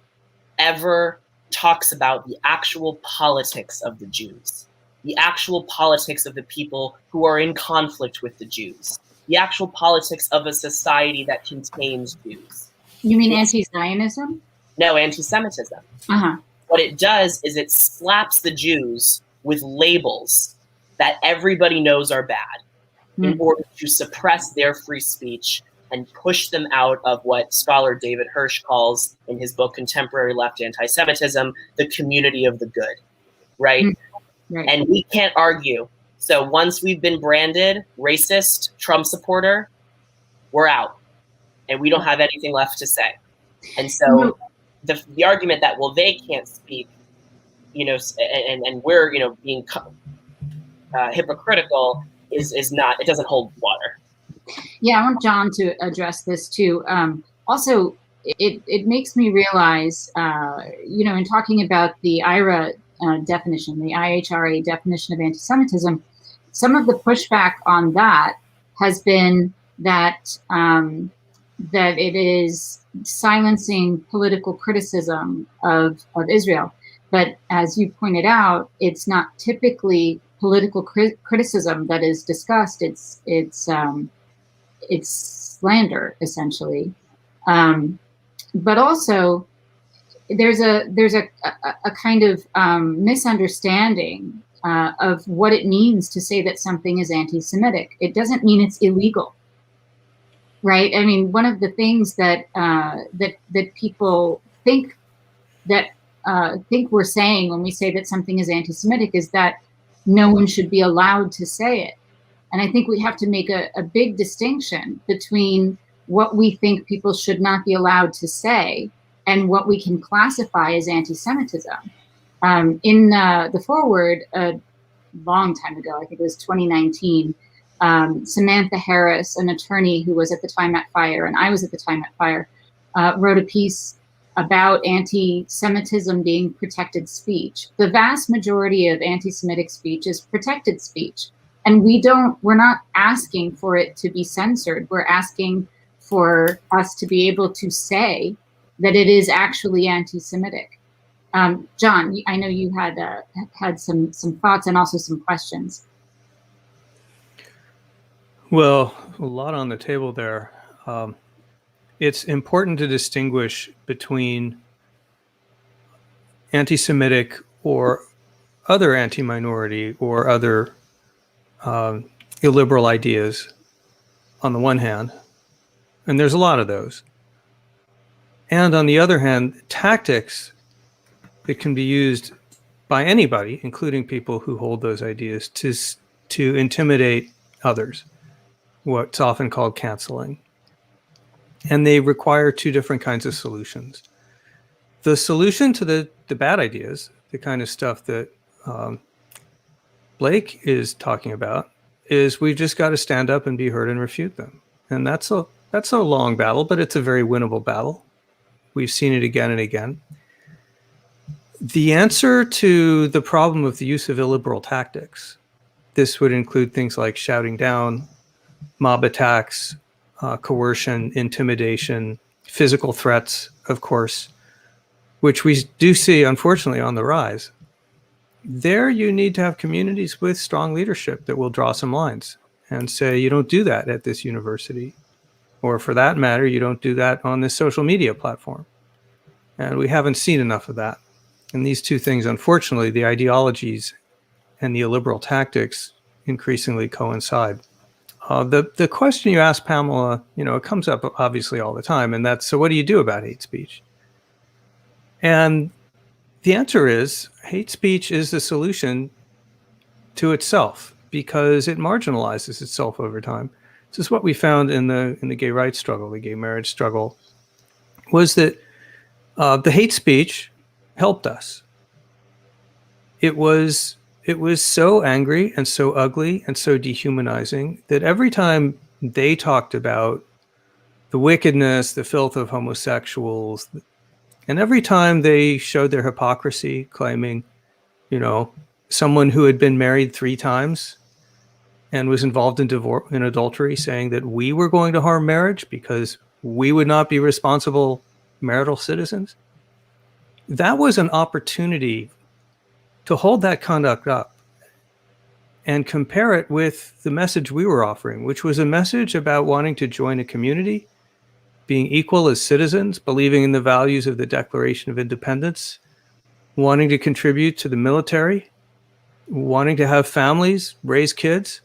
ever talks about the actual politics of the Jews, the actual politics of the people who are in conflict with the Jews, the actual politics of a society that contains Jews. You mean anti-Zionism? No, anti-Semitism. Uh-huh. What it does is it slaps the Jews with labels that everybody knows are bad in order to suppress their free speech and push them out of what scholar David Hirsch calls, in his book Contemporary Left Anti-Semitism, the community of the good, right? Right. And we can't argue. So once we've been branded racist, Trump supporter, we're out. And we don't have anything left to say. And so the argument that, well, they can't speak, and we're, being hypocritical is not, it doesn't hold water. Yeah, I want Jon to address this too. Also, it makes me realize, in talking about the IHRA definition, the IHRA definition of anti-Semitism, some of the pushback on that has been that that it is silencing political criticism of Israel. But as you pointed out, it's not typically political criticism that is discussed. It's slander, essentially. But also, there's a kind of misunderstanding of what it means to say that something is anti-Semitic. It doesn't mean it's illegal, right? I mean, one of the things that that people think we're saying when we say that something is anti-Semitic is that no one should be allowed to say it. And I think we have to make a big distinction between what we think people should not be allowed to say and what we can classify as anti-Semitism. In the foreword, a long time ago, I think it was 2019, Samantha Harris, an attorney who was at the time at FIRE, and I was at the time at FIRE, wrote a piece about anti-Semitism being protected speech. The vast majority of anti-Semitic speech is protected speech. And we're not asking for it to be censored. We're asking for us to be able to say that it is actually anti-Semitic. Jon, I know you had some thoughts and also some questions. Well, a lot on the table there. It's important to distinguish between anti-Semitic or other anti-minority or other illiberal ideas on the one hand, and there's a lot of those. And on the other hand, tactics that can be used by anybody, including people who hold those ideas, to intimidate others, what's often called canceling. And they require two different kinds of solutions. The solution to the bad ideas, the kind of stuff that Blake is talking about, is we've just got to stand up and be heard and refute them. And that's a long battle, but it's a very winnable battle. We've seen it again and again. The answer to the problem of the use of illiberal tactics, this would include things like shouting down, mob attacks, coercion, intimidation, physical threats, of course, which we do see, unfortunately, on the rise. There you need to have communities with strong leadership that will draw some lines and say, you don't do that at this university, or for that matter, you don't do that on this social media platform. And we haven't seen enough of that. And these two things, unfortunately, the ideologies and the illiberal tactics increasingly coincide. The question you asked, Pamela, it comes up obviously all the time, and that's, so what do you do about hate speech? And the answer is hate speech is the solution to itself because it marginalizes itself over time. This is what we found in the gay rights struggle, the gay marriage struggle, was that the hate speech helped us. It was so angry and so ugly and so dehumanizing that every time they talked about the wickedness, the filth of homosexuals, and every time they showed their hypocrisy, claiming, someone who had been married 3 times and was involved in adultery, saying that we were going to harm marriage because we would not be responsible marital citizens. That was an opportunity to hold that conduct up and compare it with the message we were offering, which was a message about wanting to join a community, being equal as citizens, believing in the values of the Declaration of Independence, wanting to contribute to the military, wanting to have families, raise kids.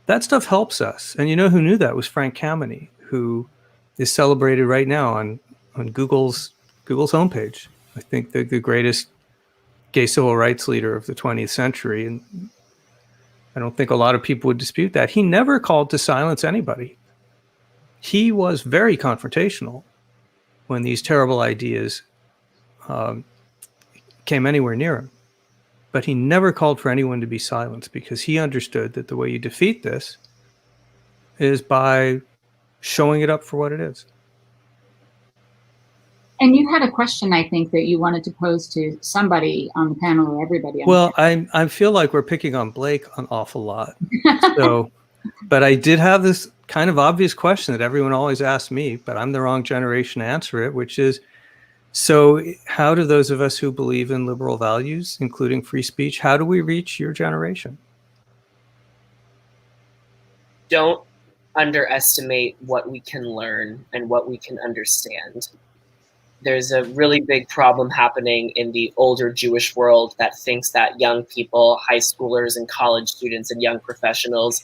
That stuff helps us. And you know who knew that was Frank Kameny, who is celebrated right now on Google's homepage. I think the greatest gay civil rights leader of the 20th century. And I don't think a lot of people would dispute that. He never called to silence anybody. He was very confrontational when these terrible ideas came anywhere near him. But he never called for anyone to be silenced because he understood that the way you defeat this is by showing it up for what it is. And you had a question, I think, that you wanted to pose to somebody on the panel or everybody. Well, I feel like we're picking on Blake an awful lot. But I did have this kind of obvious question that everyone always asks me, but I'm the wrong generation to answer it, which is, so how do those of us who believe in liberal values, including free speech, how do we reach your generation? Don't underestimate what we can learn and what we can understand. there's a really big problem happening in the older Jewish world that thinks that young people, high schoolers and college students and young professionals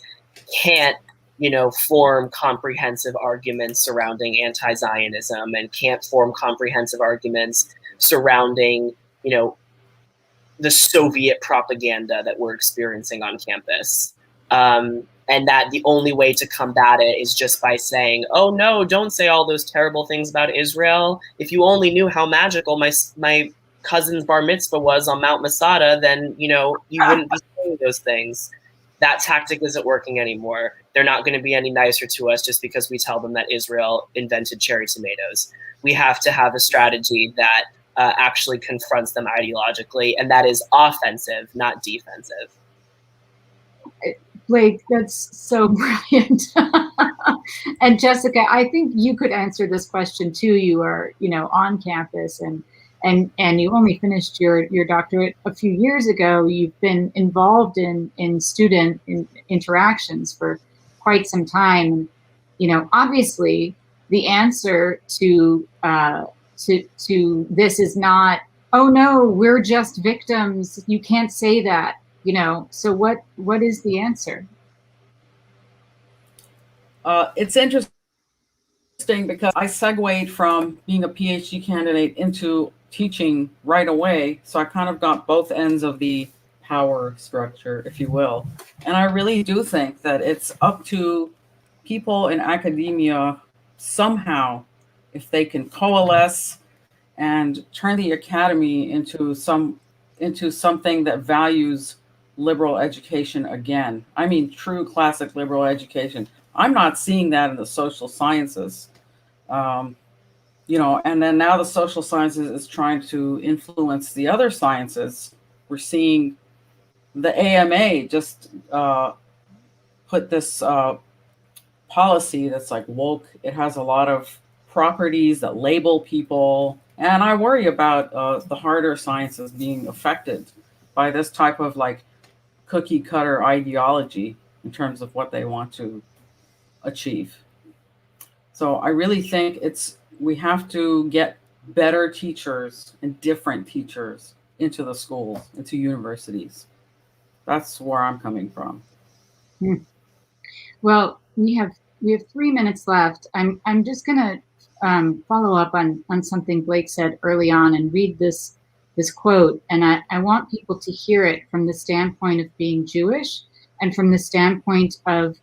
can't, form comprehensive arguments surrounding anti-Zionism and can't form comprehensive arguments surrounding, the Soviet propaganda that we're experiencing on campus. And that the only way to combat it is just by saying, oh no, don't say all those terrible things about Israel. If you only knew how magical my cousin's bar mitzvah was on Mount Masada, then, you wouldn't be saying those things. That tactic isn't working anymore. They're not going to be any nicer to us just because we tell them that Israel invented cherry tomatoes. We have to have a strategy that actually confronts them ideologically, and that is offensive, not defensive. Blake, that's so brilliant. And Jessica, I think you could answer this question too. You are, on campus and you only finished your doctorate a few years ago. You've been involved in student interactions for quite some time. Obviously the answer to this is not, oh no, we're just victims. You can't say that. So what is the answer? It's interesting because I segued from being a Ph.D. candidate into teaching right away. So I kind of got both ends of the power structure, if you will. And I really do think that it's up to people in academia somehow, if they can coalesce and turn the academy into something that values liberal education again. I mean, true classic liberal education. I'm not seeing that in the social sciences, and then now the social sciences is trying to influence the other sciences. We're seeing the AMA just put this policy that's like woke. It has a lot of properties that label people. And I worry about the harder sciences being affected by this type of like cookie cutter ideology in terms of what they want to achieve. So I really think we have to get better teachers and different teachers into the schools, into universities. That's where I'm coming from. Well, we have 3 minutes left. I'm just gonna follow up on something Blake said early on and read this quote, and I want people to hear it from the standpoint of being Jewish and from the standpoint of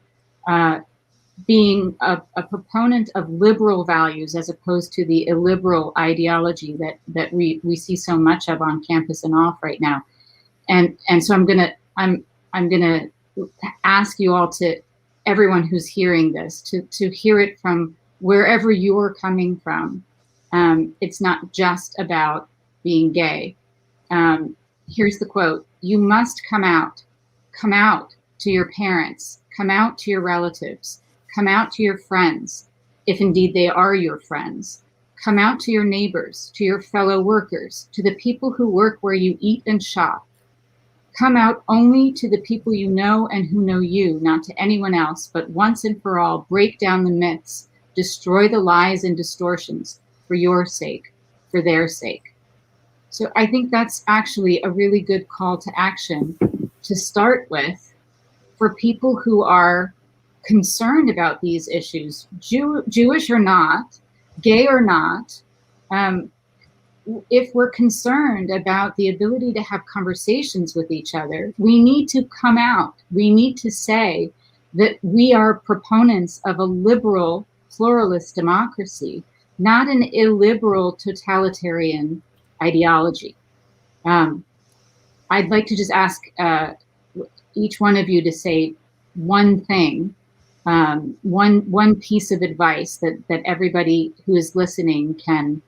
being a proponent of liberal values as opposed to the illiberal ideology that we see so much of on campus and off right now. And so I'm gonna ask you all, to everyone who's hearing this, to hear it from wherever you're coming from. It's not just about being gay. Here's the quote: "You must come out to your parents, come out to your relatives, come out to your friends, if indeed they are your friends. Come out to your neighbors, to your fellow workers, to the people who work where you eat and shop. Come out only to the people you know and who know you, not to anyone else, but once and for all, break down the myths, destroy the lies and distortions for your sake, for their sake." So I think that's actually a really good call to action to start with for people who are concerned about these issues, Jewish or not, gay or not. If we're concerned about the ability to have conversations with each other, we need to come out. We need to say that we are proponents of a liberal, pluralist democracy, not an illiberal, totalitarian ideology. I'd like to just ask each one of you to say one thing, one piece of advice that everybody who is listening can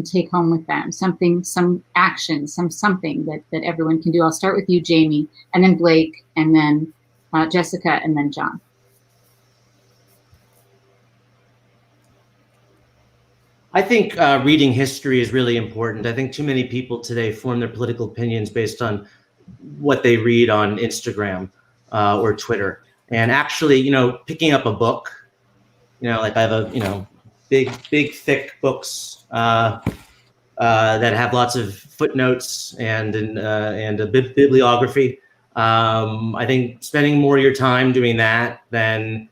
take home with them. Something, some action, something that everyone can do. I'll start with you, Jamie, and then Blake, and then Jessica, and then Jon. I think reading history is really important. I think too many people today form their political opinions based on what they read on Instagram or Twitter. And actually, picking up a book, like I have a, big, thick books that have lots of footnotes and a bibliography. I think spending more of your time doing that than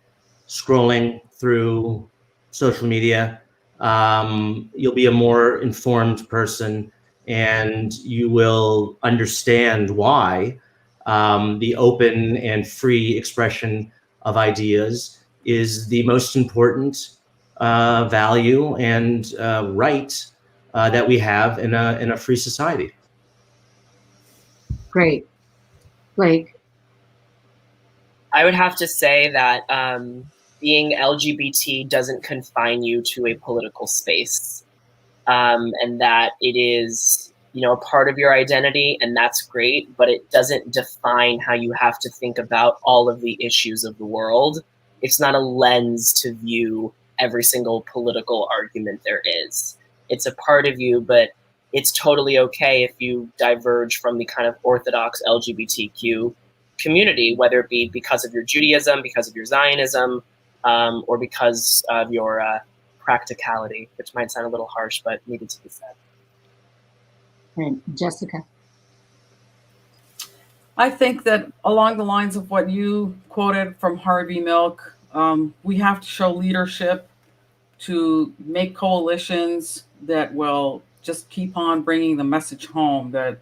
scrolling through social media, you'll be a more informed person, and you will understand why the open and free expression of ideas is the most important value and right that we have in a free society. Great. Blake. I would have to say that being LGBT doesn't confine you to a political space, and that it is, a part of your identity, and that's great, but it doesn't define how you have to think about all of the issues of the world. It's not a lens to view every single political argument there is. It's a part of you, but it's totally okay if you diverge from the kind of orthodox LGBTQ community, whether it be because of your Judaism, because of your Zionism, or because of your practicality, which might sound a little harsh, but needed to be said. Right. Jessica. I think that along the lines of what you quoted from Harvey Milk, we have to show leadership to make coalitions that will just keep on bringing the message home that,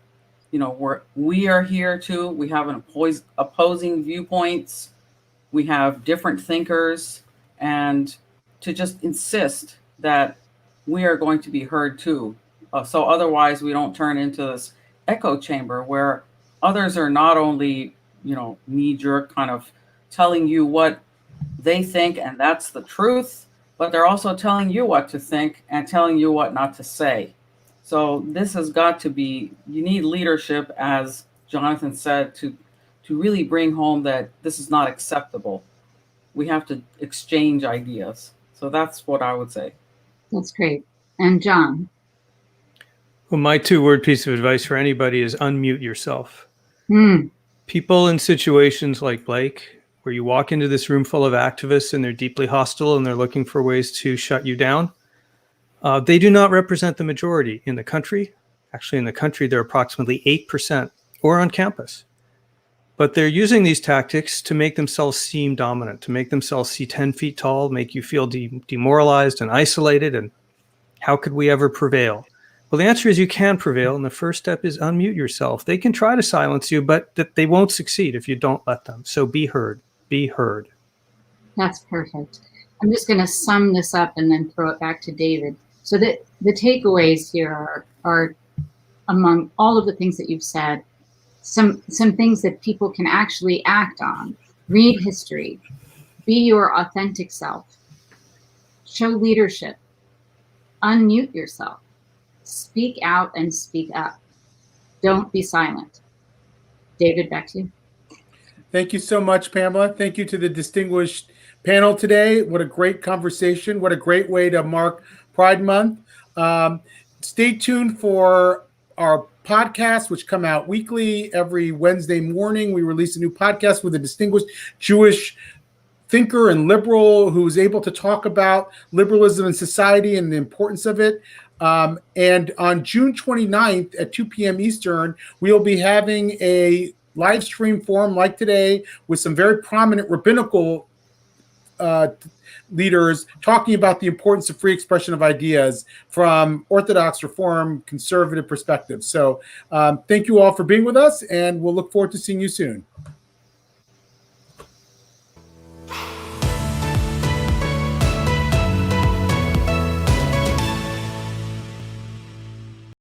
we are here too. We have an opposing viewpoints. We have different thinkers, and to just insist that we are going to be heard too. So otherwise we don't turn into this echo chamber where others are not only, knee-jerk kind of telling you what they think and that's the truth, but they're also telling you what to think and telling you what not to say. So this has got to be, you need leadership, as Jonathan said, to really bring home that this is not acceptable. We have to exchange ideas. So that's what I would say. That's great. And Jon? Well, my 2-word piece of advice for anybody is unmute yourself. People in situations like Blake, where you walk into this room full of activists and they're deeply hostile and they're looking for ways to shut you down, they do not represent the majority in the country. Actually, in the country, they're approximately 8% or on campus. But they're using these tactics to make themselves seem dominant, to make themselves see 10 feet tall, make you feel demoralized and isolated. And how could we ever prevail? Well, the answer is you can prevail. And the first step is unmute yourself. They can try to silence you, but they won't succeed if you don't let them. So be heard. Be heard. That's perfect. I'm just going to sum this up and then throw it back to David. So that the takeaways here are among all of the things that you've said, some things that people can actually act on. Read history. Be your authentic self. Show leadership. Unmute yourself. Speak out and speak up. Don't be silent. David, back to you. Thank you so much, Pamela. Thank you to the distinguished panel today. What a great conversation. What a great way to mark Pride Month. Stay tuned for our podcasts, which come out weekly. Every Wednesday morning, we release a new podcast with a distinguished Jewish thinker and liberal who's able to talk about liberalism in society and the importance of it. And on June 29th at 2 p.m. Eastern, we'll be having a live stream forum like today with some very prominent rabbinical leaders talking about the importance of free expression of ideas from Orthodox, Reform, conservative perspectives. So thank you all for being with us, and we'll look forward to seeing you soon.